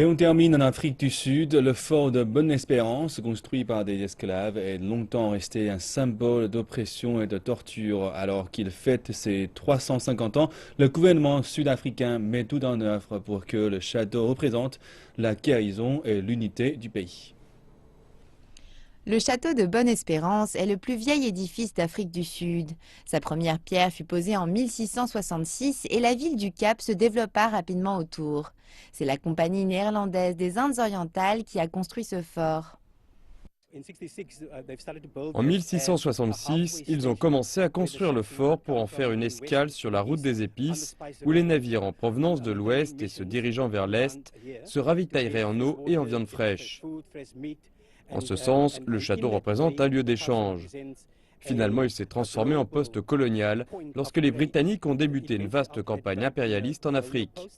Et on termine en Afrique du Sud. Le fort de Bonne-Espérance, construit par des esclaves, est longtemps resté un symbole d'oppression et de torture. Alors qu'il fête ses 350 ans, le gouvernement sud-africain met tout en œuvre pour que le château représente la guérison et l'unité du pays. Le château de Bonne-Espérance est le plus vieil édifice d'Afrique du Sud. Sa première pierre fut posée en 1666 et la ville du Cap se développa rapidement autour. C'est la Compagnie néerlandaise des Indes orientales qui a construit ce fort. En 1666, ils ont commencé à construire le fort pour en faire une escale sur la route des épices, où les navires en provenance de l'ouest et se dirigeant vers l'est se ravitailleraient en eau et en viande fraîche. En ce sens, le château représente un lieu d'échange. Finalement, il s'est transformé en poste colonial lorsque les Britanniques ont débuté une vaste campagne impérialiste en Afrique.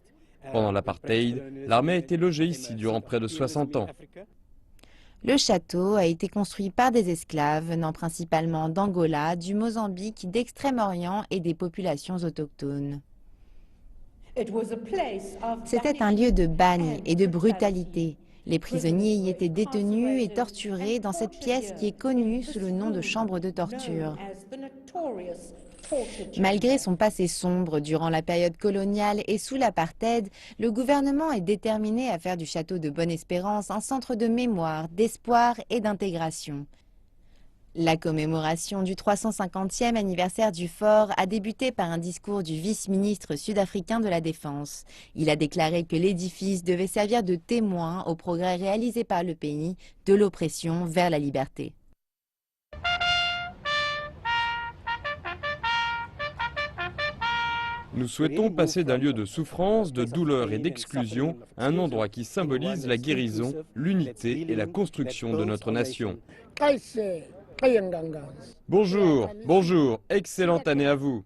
Pendant l'apartheid, l'armée a été logée ici durant près de 60 ans. Le château a été construit par des esclaves venant principalement d'Angola, du Mozambique, d'Extrême-Orient et des populations autochtones. C'était un lieu de bagne et de brutalité. Les prisonniers y étaient détenus et torturés dans cette pièce qui est connue sous le nom de chambre de torture. Malgré son passé sombre durant la période coloniale et sous l'apartheid, le gouvernement est déterminé à faire du château de Bonne-Espérance un centre de mémoire, d'espoir et d'intégration. La commémoration du 350e anniversaire du fort a débuté par un discours du vice-ministre sud-africain de la Défense. Il a déclaré que l'édifice devait servir de témoin aux progrès réalisés par le pays, de l'oppression vers la liberté. Nous souhaitons passer d'un lieu de souffrance, de douleur et d'exclusion à un endroit qui symbolise la guérison, l'unité et la construction de notre nation. Bonjour, bonjour, excellente année à vous.